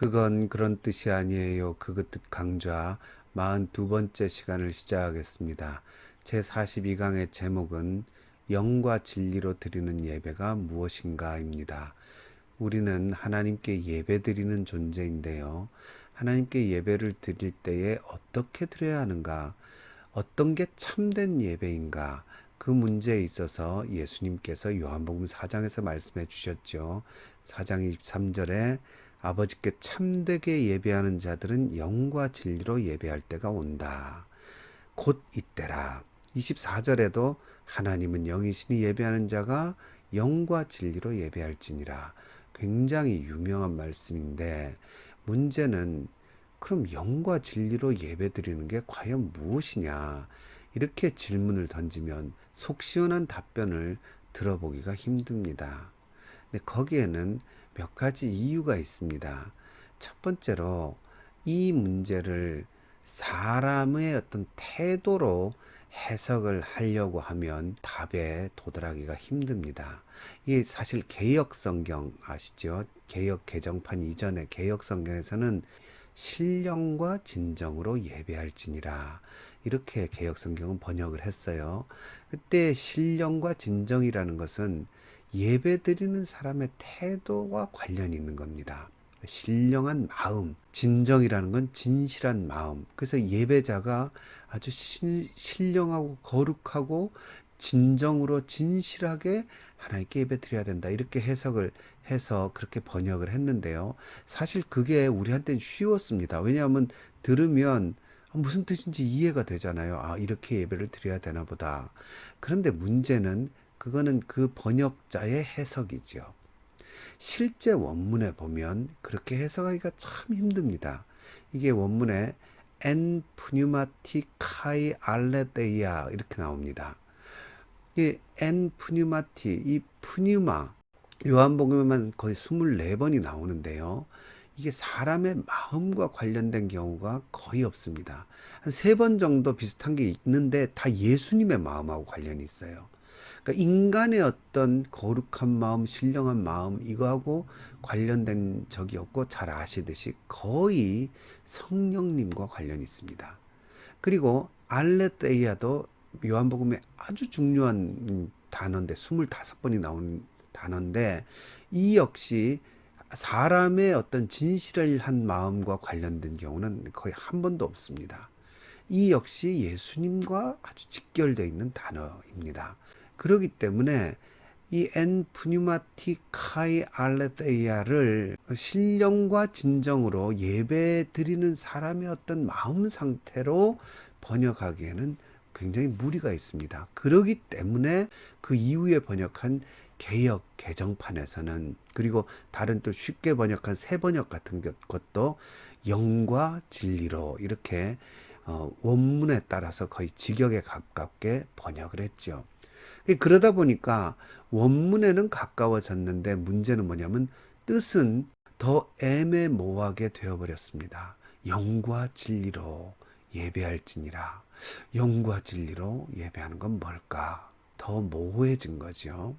그건 그런 뜻이 아니에요. 그것 뜻 강좌 42번째 시간을 시작하겠습니다. 제42강의 제목은 영과 진리로 드리는 예배가 무엇인가입니다. 우리는 하나님께 예배드리는 존재인데요. 하나님께 예배를 드릴 때에 어떻게 드려야 하는가? 어떤 게 참된 예배인가? 그 문제에 있어서 예수님께서 요한복음 4장에서 말씀해 주셨죠. 4장 23절에 아버지께 참되게 예배하는 자들은 영과 진리로 예배할 때가 온다. 곧 이때라. 24절에도 하나님은 영이시니 예배하는 자가 영과 진리로 예배할지니라. 굉장히 유명한 말씀인데 문제는 그럼 영과 진리로 예배드리는 게 과연 무엇이냐? 이렇게 질문을 던지면 속 시원한 답변을 들어보기가 힘듭니다. 근데 거기에는 몇 가지 이유가 있습니다. 첫 번째로 이 문제를 사람의 어떤 태도로 해석을 하려고 하면 답에 도달하기가 힘듭니다. 이게 사실 개역 성경 아시죠? 개역 개정판 이전의 개역 성경에서는 신령과 진정으로 예배할지니라 이렇게 개역 성경은 번역을 했어요. 그때 신령과 진정이라는 것은 예배드리는 사람의 태도와 관련이 있는 겁니다. 신령한 마음, 진정이라는 건 진실한 마음. 그래서 예배자가 아주 신령하고 거룩하고 진정으로 진실하게 하나님께 예배드려야 된다. 이렇게 해석을 해서 그렇게 번역을 했는데요. 사실 그게 우리한테는 쉬웠습니다. 왜냐하면 들으면 무슨 뜻인지 이해가 되잖아요. 아, 이렇게 예배를 드려야 되나 보다. 그런데 문제는 그거는 그 번역자의 해석이죠. 실제 원문에 보면 그렇게 해석하기가 참 힘듭니다. 이게 원문에 엔 푸뉴마티 카이 알레데이아 이렇게 나옵니다. 이 엔 푸뉴마티, 이 푸뉴마 요한복음에만 거의 24번이 나오는데요. 이게 사람의 마음과 관련된 경우가 거의 없습니다. 한 3번 정도 비슷한 게 있는데 다 예수님의 마음하고 관련이 있어요. 그러니까 인간의 어떤 거룩한 마음, 신령한 마음 이거하고 관련된 적이 없고 잘 아시듯이 거의 성령님과 관련이 있습니다. 그리고 알레테이아도 요한복음에 아주 중요한 단어인데 25번이 나온 단어인데 이 역시 사람의 어떤 진실한 마음과 관련된 경우는 거의 한 번도 없습니다. 이 역시 예수님과 아주 직결되어 있는 단어입니다. 그렇기 때문에 이 엔 푸뉴마티카이 알레테이아를 신령과 진정으로 예배 드리는 사람의 어떤 마음 상태로 번역하기에는 굉장히 무리가 있습니다. 그렇기 때문에 그 이후에 번역한 개역 개정판에서는 그리고 다른 또 쉽게 번역한 새 번역 같은 것도 영과 진리로 이렇게 원문에 따라서 거의 직역에 가깝게 번역을 했죠. 그러다 보니까 원문에는 가까워졌는데 문제는 뭐냐면 뜻은 더 애매모호하게 되어버렸습니다. 영과 진리로 예배할지니라. 영과 진리로 예배하는 건 뭘까? 더 모호해진 거죠.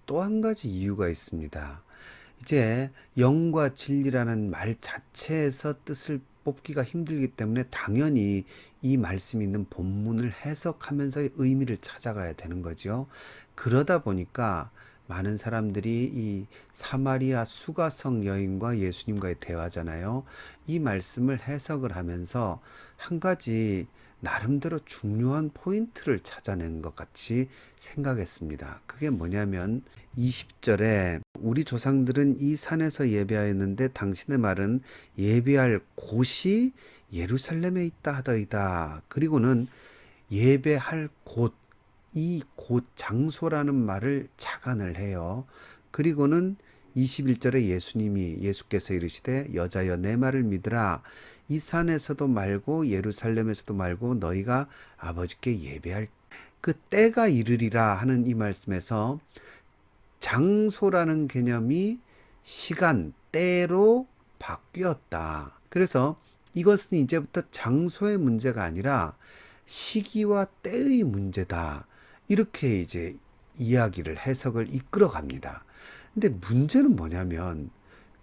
또 한 가지 이유가 있습니다. 이제 영과 진리라는 말 자체에서 뜻을 뽑기가 힘들기 때문에 당연히 이 말씀이 있는 본문을 해석하면서 의미를 찾아가야 되는 거죠. 그러다 보니까 많은 사람들이 이 사마리아 수가성 여인과 예수님과의 대화잖아요. 이 말씀을 해석을 하면서 한 가지 나름대로 중요한 포인트를 찾아낸 것 같이 생각했습니다. 그게 뭐냐면 20절에 우리 조상들은 이 산에서 예배하였는데 당신의 말은 예배할 곳이 예루살렘에 있다 하더이다. 그리고는 예배할 곳, 이 곳 장소라는 말을 착안을 해요. 그리고는 21절에 예수께서 이르시되 여자여 내 말을 믿으라. 이 산에서도 말고 예루살렘에서도 말고 너희가 아버지께 예배할 그 때가 이르리라 하는 이 말씀에서 장소라는 개념이 시간, 때로 바뀌었다. 그래서 이것은 이제부터 장소의 문제가 아니라 시기와 때의 문제다. 이렇게 이제 이야기를 해석을 이끌어 갑니다. 근데 문제는 뭐냐면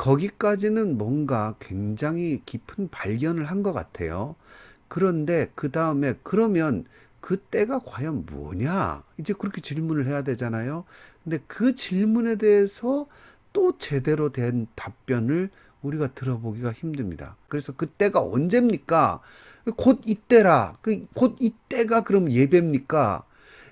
거기까지는 뭔가 굉장히 깊은 발견을 한 것 같아요. 그런데 그 다음에 그러면 그 때가 과연 뭐냐? 이제 그렇게 질문을 해야 되잖아요. 근데 그 질문에 대해서 또 제대로 된 답변을 우리가 들어보기가 힘듭니다. 그래서 그 때가 언제입니까? 곧 이때라. 곧 이때가 그럼 예배입니까?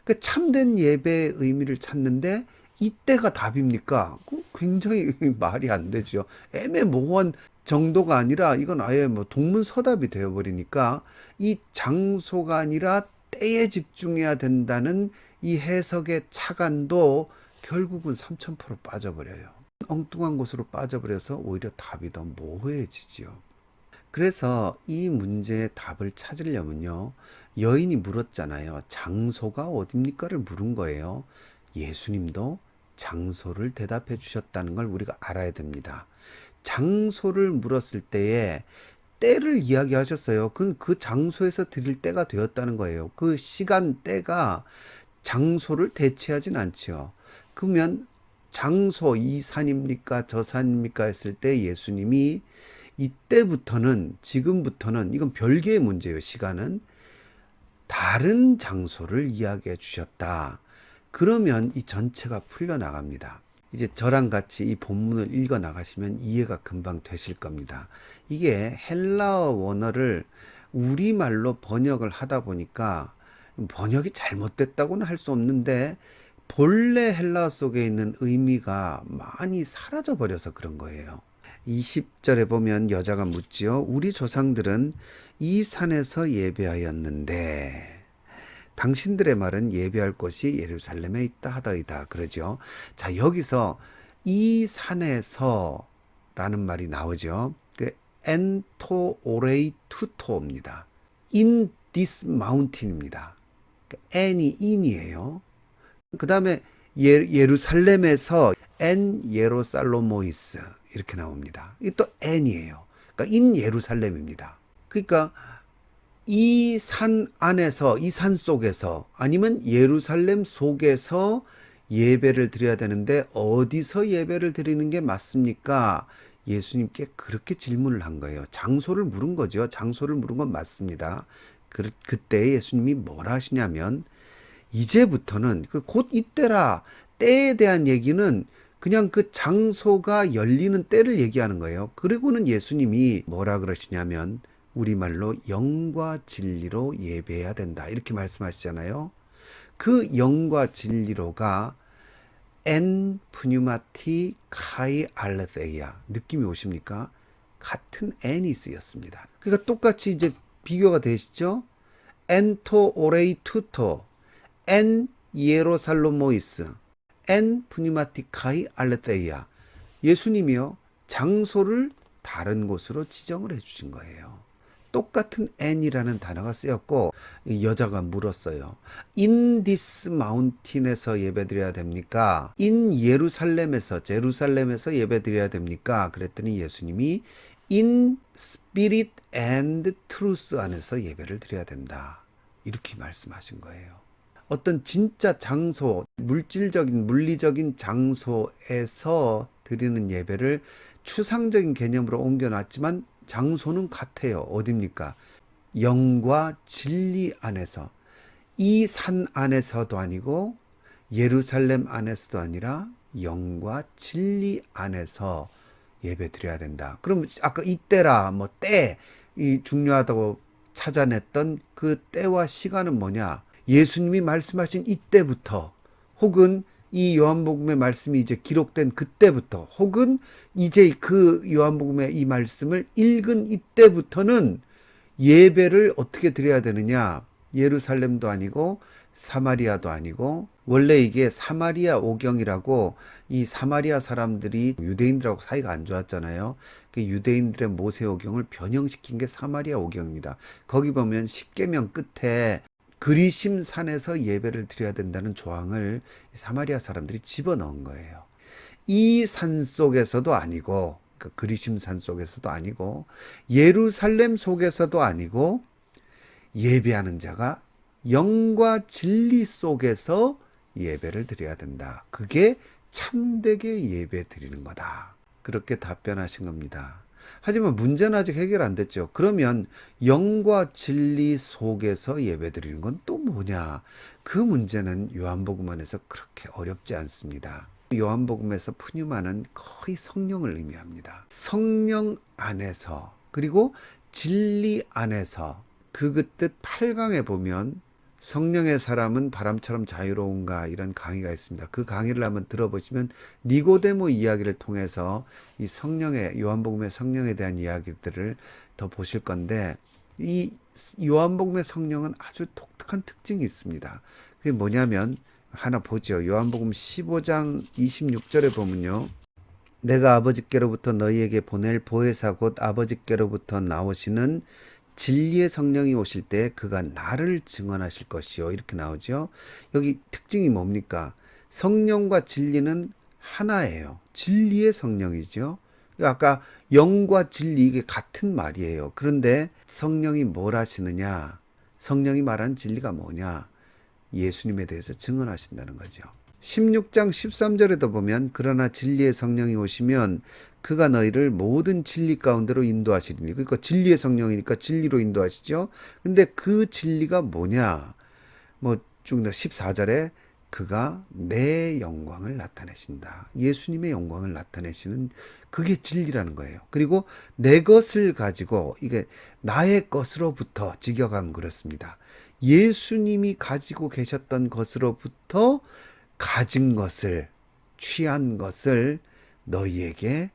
그 참된 예배의 의미를 찾는데 이때가 답입니까? 굉장히 말이 안 되죠. 애매모호한 정도가 아니라 이건 아예 뭐 동문서답이 되어버리니까 이 장소가 아니라 때에 집중해야 된다는 이 해석의 차관도 결국은 3000% 빠져버려요. 엉뚱한 곳으로 빠져버려서 오히려 답이 더 모호해지지요. 그래서 이 문제의 답을 찾으려면요. 여인이 물었잖아요. 장소가 어딥니까를 물은 거예요. 예수님도 장소를 대답해 주셨다는 걸 우리가 알아야 됩니다. 장소를 물었을 때에 때를 이야기하셨어요. 그건 그 장소에서 드릴 때가 되었다는 거예요. 그 시간, 때가 장소를 대체하진 않지요. 그러면 장소, 이 산입니까? 저 산입니까? 했을 때 예수님이 이때부터는, 지금부터는, 이건 별개의 문제예요. 시간은 다른 장소를 이야기해 주셨다. 그러면 이 전체가 풀려나갑니다. 이제 저랑 같이 이 본문을 읽어 나가시면 이해가 금방 되실 겁니다. 이게 헬라어 원어를 우리말로 번역을 하다 보니까 번역이 잘못됐다고는 할 수 없는데 본래 헬라어 속에 있는 의미가 많이 사라져 버려서 그런 거예요. 20절에 보면 여자가 묻지요. 우리 조상들은 이 산에서 예배하였는데 당신들의 말은 예배할 곳이 예루살렘에 있다 하더이다. 그러죠. 자, 여기서 이 산에서 라는 말이 나오죠. 그 엔토 오레이 투토입니다. In this mountain입니다. n이 in이에요. 그 다음에 예루살렘에서 엔 예루살로모이스 이렇게 나옵니다. 이 또 n이에요. 그러니까 in 예루살렘입니다. 그러니까 이 산 안에서, 이 산 속에서, 아니면 예루살렘 속에서 예배를 드려야 되는데 어디서 예배를 드리는 게 맞습니까? 예수님께 그렇게 질문을 한 거예요. 장소를 물은 거죠. 장소를 물은 건 맞습니다. 그때 예수님이 뭐라 하시냐면 이제부터는 그 곧 이때라, 때에 대한 얘기는 그냥 그 장소가 열리는 때를 얘기하는 거예요. 그리고는 예수님이 뭐라 그러시냐면 우리말로 영과 진리로 예배해야 된다. 이렇게 말씀하시잖아요. 그 영과 진리로가 엔 푸뉴마티 카이 알레데이아 느낌이 오십니까? 같은 n이 쓰였습니다. 그러니까 똑같이 이제 비교가 되시죠? 엔토 오레이 투토 엔 예로살로모이스 엔 푸뉴마티 카이 알레데이아 예수님이요 장소를 다른 곳으로 지정을 해주신 거예요. 똑같은 n이라는 단어가 쓰였고 여자가 물었어요. In this mountain에서 예배드려야 됩니까? In 예루살렘에서 제루살렘에서 예배드려야 됩니까? 그랬더니 예수님이 In spirit and truth 안에서 예배를 드려야 된다. 이렇게 말씀하신 거예요. 어떤 진짜 장소, 물질적인 물리적인 장소에서 드리는 예배를 추상적인 개념으로 옮겨놨지만 장소는 같아요. 어딥니까? 영과 진리 안에서 이 산 안에서도 아니고 예루살렘 안에서도 아니라 영과 진리 안에서 예배 드려야 된다. 그럼 아까 이때라 뭐 때 이 중요하다고 찾아냈던 그 때와 시간은 뭐냐? 예수님이 말씀하신 이때부터 혹은 이 요한복음의 말씀이 이제 기록된 그때부터 혹은 이제 그 요한복음의 이 말씀을 읽은 이때부터는 예배를 어떻게 드려야 되느냐? 예루살렘도 아니고 사마리아도 아니고 원래 이게 사마리아 오경이라고 이 사마리아 사람들이 유대인들하고 사이가 안 좋았잖아요. 그 유대인들의 모세 오경을 변형시킨 게 사마리아 오경입니다. 거기 보면 십계명 끝에 그리심 산에서 예배를 드려야 된다는 조항을 사마리아 사람들이 집어넣은 거예요. 이 산 속에서도 아니고 그리심 산 속에서도 아니고 예루살렘 속에서도 아니고 예배하는 자가 영과 진리 속에서 예배를 드려야 된다. 그게 참되게 예배 드리는 거다. 그렇게 답변하신 겁니다. 하지만 문제는 아직 해결 안 됐죠. 그러면 영과 진리 속에서 예배드리는 건 또 뭐냐? 그 문제는 요한복음 안에서 그렇게 어렵지 않습니다. 요한복음에서 푸뉴마는 거의 성령을 의미합니다. 성령 안에서, 그리고 진리 안에서. 그 뜻 8강에 보면 성령의 사람은 바람처럼 자유로운가, 이런 강의가 있습니다. 그 강의를 한번 들어보시면 니고데모 이야기를 통해서 이 성령의, 요한복음의 성령에 대한 이야기들을 더 보실 건데, 이 요한복음의 성령은 아주 독특한 특징이 있습니다. 그게 뭐냐면 하나 보죠. 요한복음 15장 26절에 보면요, 내가 아버지께로부터 너희에게 보낼 보혜사 곧 아버지께로부터 나오시는 진리의 성령이 오실 때 그가 나를 증언하실 것이요, 이렇게 나오죠. 여기 특징이 뭡니까? 성령과 진리는 하나예요. 진리의 성령이죠. 아까 영과 진리, 이게 같은 말이에요. 그런데 성령이 뭘 하시느냐? 성령이 말한 진리가 뭐냐? 예수님에 대해서 증언하신다는 거죠. 16장 13절에도 보면 그러나 진리의 성령이 오시면 그가 너희를 모든 진리 가운데로 인도하시리니, 그러니까 진리의 성령이니까 진리로 인도하시죠. 근데 그 진리가 뭐냐? 쭉 14절에 그가 내 영광을 나타내신다. 예수님의 영광을 나타내시는, 그게 진리라는 거예요. 그리고 내 것을 가지고, 이게 나의 것으로부터, 직역하면 그렇습니다. 예수님이 가지고 계셨던 것으로부터 가진 것을, 취한 것을 너희에게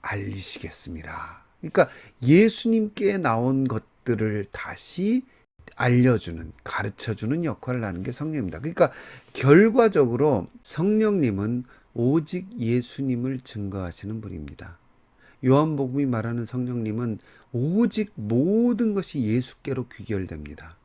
알리시겠습니다. 그러니까 예수님께 나온 것들을 다시 알려주는, 가르쳐주는 역할을 하는 게 성령입니다. 그러니까 결과적으로 성령님은 오직 예수님을 증거하시는 분입니다. 요한복음이 말하는 성령님은 오직 모든 것이 예수께로 귀결됩니다.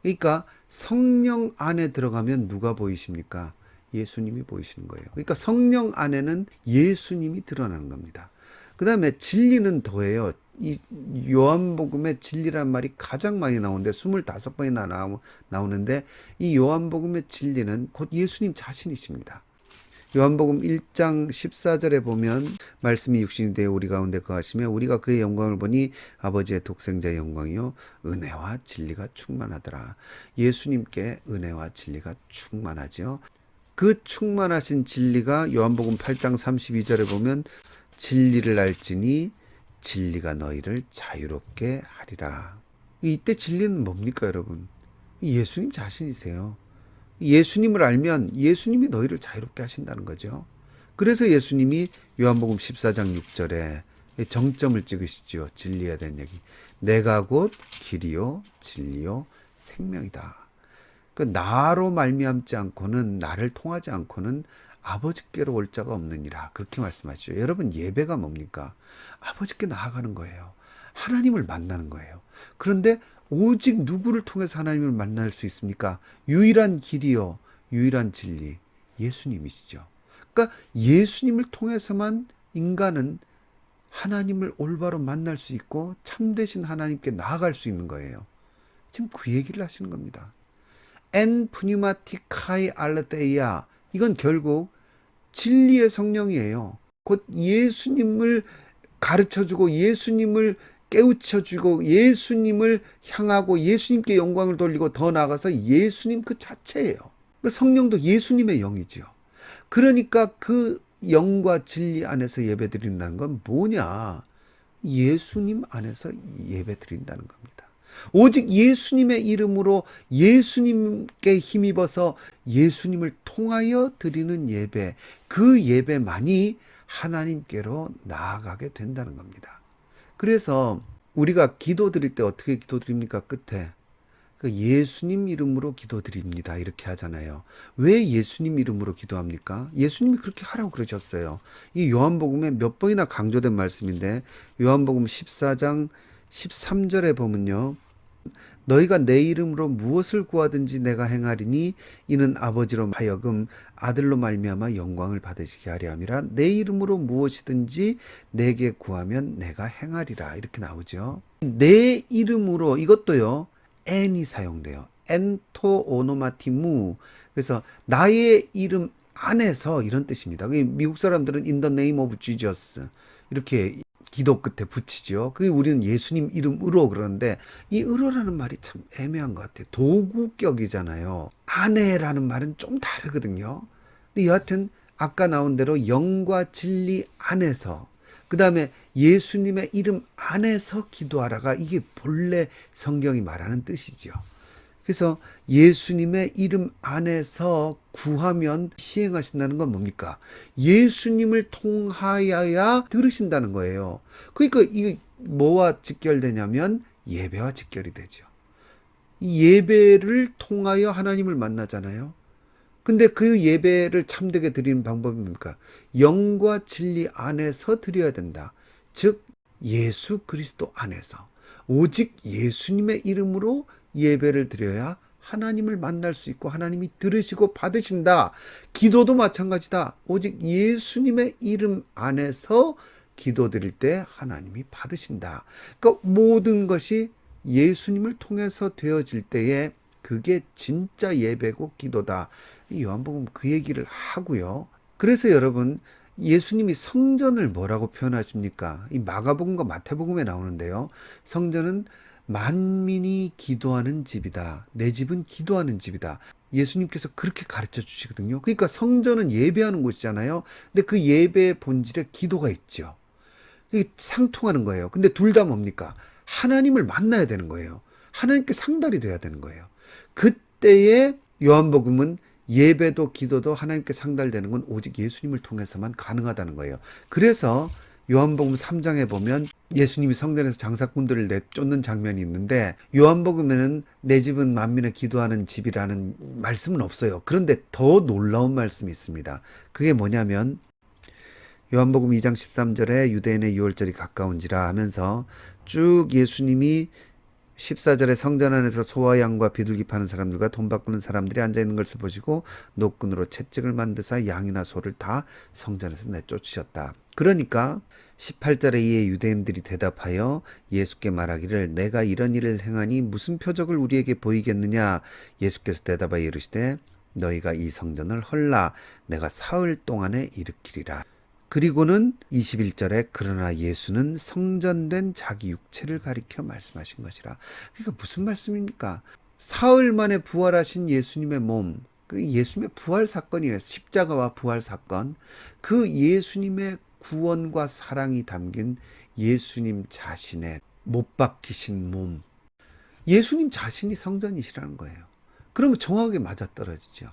그러니까 성령 안에 들어가면 누가 보이십니까? 예수님이 보이시는 거예요. 그러니까 성령 안에는 예수님이 드러나는 겁니다. 그 다음에 진리는 더해요. 이 요한복음의 진리란 말이 가장 많이 나오는데 25번이나 나오는데, 이 요한복음의 진리는 곧 예수님 자신이십니다. 요한복음 1장 14절에 보면 말씀이 육신이 되어 우리 가운데 거하시며 우리가 그의 영광을 보니 아버지의 독생자의 영광이요 은혜와 진리가 충만하더라. 예수님께 은혜와 진리가 충만하죠. 그 충만하신 진리가 요한복음 8장 32절에 보면 진리를 알지니 진리가 너희를 자유롭게 하리라. 이때 진리는 뭡니까, 여러분? 예수님 자신이세요. 예수님을 알면 예수님이 너희를 자유롭게 하신다는 거죠. 그래서 예수님이 요한복음 14장 6절에 정점을 찍으시죠. 진리에 대한 얘기. 내가 곧 길이요 진리요 생명이다. 그 나로 말미암지 않고는, 나를 통하지 않고는 아버지께로 올 자가 없느니라, 그렇게 말씀하시죠. 여러분, 예배가 뭡니까? 아버지께 나아가는 거예요. 하나님을 만나는 거예요. 그런데 오직 누구를 통해서 하나님을 만날 수 있습니까? 유일한 길이요 유일한 진리, 예수님이시죠. 그러니까 예수님을 통해서만 인간은 하나님을 올바로 만날 수 있고 참되신 하나님께 나아갈 수 있는 거예요. 지금 그 얘기를 하시는 겁니다. 엔 푸니마티카이 알레테이아, 이건 결국 진리의 성령이에요. 곧 예수님을 가르쳐주고 예수님을 깨우쳐주고 예수님을 향하고 예수님께 영광을 돌리고 더 나아가서 예수님 그 자체예요. 성령도 예수님의 영이지요. 그러니까 그 영과 진리 안에서 예배드린다는 건 뭐냐? 예수님 안에서 예배드린다는 겁니다. 오직 예수님의 이름으로 예수님께 힘입어서 예수님을 통하여 드리는 예배, 그 예배만이 하나님께로 나아가게 된다는 겁니다. 그래서 우리가 기도 드릴 때 어떻게 기도 드립니까? 끝에 그 예수님 이름으로 기도드립니다, 이렇게 하잖아요. 왜 예수님 이름으로 기도합니까? 예수님이 그렇게 하라고 그러셨어요. 이 요한복음에 몇 번이나 강조된 말씀인데, 요한복음 14장 13절에 보면요, 너희가 내 이름으로 무엇을 구하든지 내가 행하리니 이는 아버지로 하여금 아들로 말미암아 영광을 받으시게 하려 함이라. 내 이름으로 무엇이든지 내게 구하면 내가 행하리라, 이렇게 나오죠. 내 이름으로, 이것도요 n이 사용돼요. 엔토 오노마티무. 그래서 나의 이름 안에서 이런 뜻입니다. 미국 사람들은 in the name of Jesus 이렇게 기도 끝에 붙이죠. 그게 우리는 예수님 이름으로 그러는데 이 으로라는 말이 참 애매한 것 같아요. 도구격이잖아요. 안에라는 말은 좀 다르거든요. 근데 여하튼 아까 나온 대로 영과 진리 안에서 그 다음에 예수님의 이름 안에서 기도하라가 이게 본래 성경이 말하는 뜻이죠. 그래서 예수님의 이름 안에서 구하면 시행하신다는 건 뭡니까? 예수님을 통하여야 들으신다는 거예요. 그러니까 이게 뭐와 직결되냐면 예배와 직결이 되죠. 이 예배를 통하여 하나님을 만나잖아요. 근데 그 예배를 참되게 드리는 방법이 뭡니까? 영과 진리 안에서 드려야 된다. 즉 예수 그리스도 안에서 오직 예수님의 이름으로 예배를 드려야 하나님을 만날 수 있고 하나님이 들으시고 받으신다. 기도도 마찬가지다. 오직 예수님의 이름 안에서 기도 드릴 때 하나님이 받으신다. 그러니까 모든 것이 예수님을 통해서 되어질 때에 그게 진짜 예배고 기도다. 요한복음 그 얘기를 하고요. 그래서 여러분 예수님이 성전을 뭐라고 표현하십니까? 이 마가복음과 마태복음에 나오는데요. 성전은 만민이 기도하는 집이다. 내 집은 기도하는 집이다. 예수님께서 그렇게 가르쳐 주시거든요. 그러니까 성전은 예배하는 곳이잖아요. 근데 그 예배의 본질에 기도가 있죠. 이게 상통하는 거예요. 근데 둘 다 뭡니까? 하나님을 만나야 되는 거예요. 하나님께 상달이 돼야 되는 거예요. 그때에 요한복음은 예배도 기도도 하나님께 상달되는 건 오직 예수님을 통해서만 가능하다는 거예요. 그래서 요한복음 3장에 보면 예수님이 성전에서 장사꾼들을 내쫓는 장면이 있는데 요한복음에는 내 집은 만민의 기도하는 집이라는 말씀은 없어요. 그런데 더 놀라운 말씀이 있습니다. 그게 뭐냐면 요한복음 2장 13절에 유대인의 유월절이 가까운지라 하면서 쭉 예수님이 14절에 성전 안에서 소와 양과 비둘기 파는 사람들과 돈 바꾸는 사람들이 앉아있는 것을 보시고 노끈으로 채찍을 만드사 양이나 소를 다 성전에서 내쫓으셨다. 그러니까 18절에 이에 유대인들이 대답하여 예수께 말하기를 내가 이런 일을 행하니 무슨 표적을 우리에게 보이겠느냐. 예수께서 대답하여 이르시되 너희가 이 성전을 헐라 내가 사흘 동안에 일으키리라. 그리고는 21절에 그러나 예수는 성전된 자기 육체를 가리켜 말씀하신 것이라. 그러니까 무슨 말씀입니까? 사흘 만에 부활하신 예수님의 몸, 그 예수님의 부활 사건이에요. 십자가와 부활 사건. 그 예수님의 구원과 사랑이 담긴 예수님 자신의 못 박히신 몸. 예수님 자신이 성전이시라는 거예요. 그러면 정확하게 맞아떨어지죠.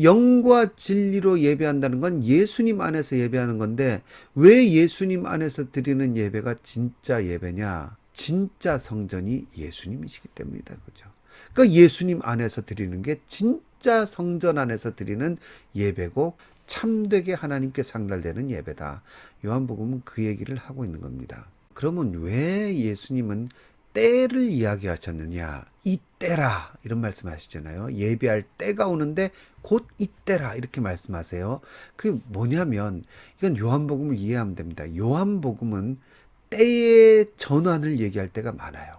영과 진리로 예배한다는 건 예수님 안에서 예배하는 건데 왜 예수님 안에서 드리는 예배가 진짜 예배냐? 진짜 성전이 예수님이시기 때문이다. 그죠? 그러니까 예수님 안에서 드리는 게 진짜 성전 안에서 드리는 예배고 참되게 하나님께 상달되는 예배다. 요한복음은 그 얘기를 하고 있는 겁니다. 그러면 왜 예수님은 때를 이야기하셨느냐? 이때라 이런 말씀하시잖아요. 예배할 때가 오는데 곧 이때라 이렇게 말씀하세요. 그게 뭐냐면 이건 요한복음을 이해하면 됩니다. 요한복음은 때의 전환을 얘기할 때가 많아요.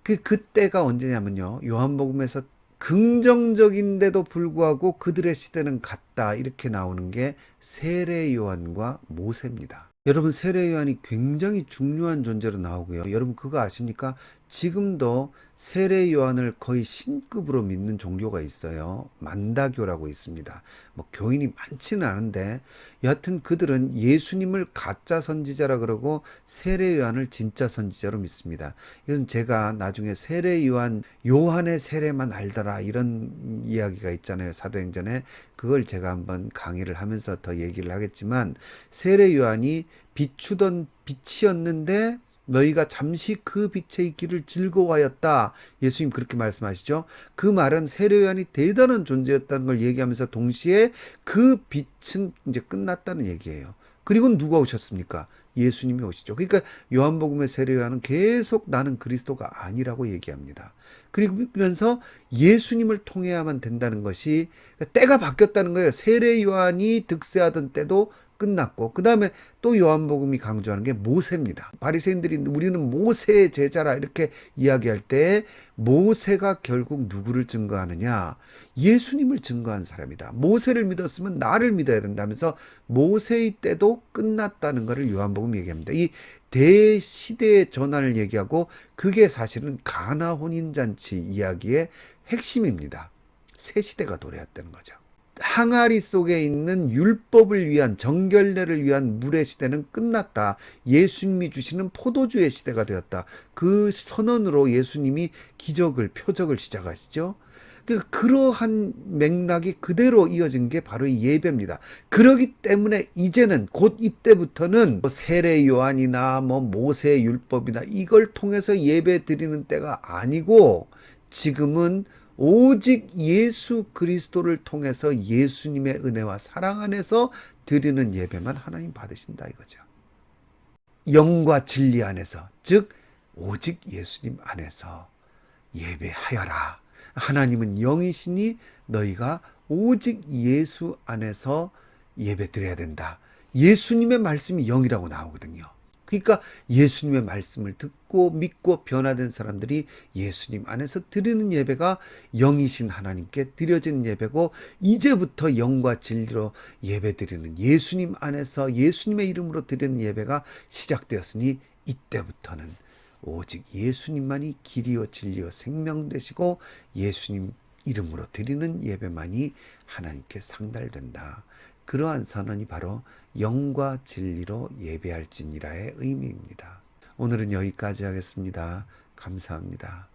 그 때가 언제냐면요. 요한복음에서 긍정적인데도 불구하고 그들의 시대는 같다 이렇게 나오는 게 세례 요한과 모세입니다. 여러분 세례 요한이 굉장히 중요한 존재로 나오고요. 여러분 그거 아십니까? 지금도 세례 요한을 거의 신급으로 믿는 종교가 있어요. 만다교라고 있습니다. 뭐 교인이 많지는 않은데 여하튼 그들은 예수님을 가짜 선지자라 그러고 세례 요한을 진짜 선지자로 믿습니다. 이건 제가 나중에 세례 요한의 세례만 알더라 이런 이야기가 있잖아요. 사도행전에 그걸 제가 한번 강의를 하면서 더 얘기를 하겠지만 세례 요한이 비추던 빛이었는데 너희가 잠시 그 빛에 있기를 즐거워하였다. 예수님 그렇게 말씀하시죠. 그 말은 세례 요한이 대단한 존재였다는 걸 얘기하면서 동시에 그 빛은 이제 끝났다는 얘기예요. 그리고 누가 오셨습니까? 예수님이 오시죠. 그러니까 요한복음의 세례 요한은 계속 나는 그리스도가 아니라고 얘기합니다. 그러면서 예수님을 통해야만 된다는 것이 때가 바뀌었다는 거예요. 세례 요한이 득세하던 때도 끝났고, 그 다음에 또 요한복음이 강조하는 게 모세입니다. 바리새인들이 우리는 모세의 제자라 이렇게 이야기할 때 모세가 결국 누구를 증거하느냐? 예수님을 증거한 사람이다. 모세를 믿었으면 나를 믿어야 된다면서 모세의 때도 끝났다는 것을 요한복음이 얘기합니다. 이 대시대의 전환을 얘기하고 그게 사실은 가나 혼인잔치 이야기의 핵심입니다. 새 시대가 도래했다는 거죠. 항아리 속에 있는 율법을 위한 정결례를 위한 물의 시대는 끝났다. 예수님이 주시는 포도주의 시대가 되었다. 그 선언으로 예수님이 기적을 표적을 시작하시죠. 그러한 맥락이 그대로 이어진 게 바로 이 예배입니다. 그러기 때문에 이제는 곧 이때부터는 세례 요한이나 모세의 율법이나 이걸 통해서 예배 드리는 때가 아니고 지금은 오직 예수 그리스도를 통해서 예수님의 은혜와 사랑 안에서 드리는 예배만 하나님 받으신다 이거죠. 영과 진리 안에서, 즉 오직 예수님 안에서 예배하여라. 하나님은 영이시니 너희가 오직 예수 안에서 예배 드려야 된다. 예수님의 말씀이 영이라고 나오거든요. 그러니까 예수님의 말씀을 듣고 믿고 변화된 사람들이 예수님 안에서 드리는 예배가 영이신 하나님께 드려지는 예배고, 이제부터 영과 진리로 예배드리는 예수님 안에서 예수님의 이름으로 드리는 예배가 시작되었으니 이때부터는 오직 예수님만이 길이요 진리요 생명 되시고 예수님 이름으로 드리는 예배만이 하나님께 상달된다. 그러한 선언이 바로 영과 진리로 예배할지니라의 의미입니다. 오늘은 여기까지 하겠습니다. 감사합니다.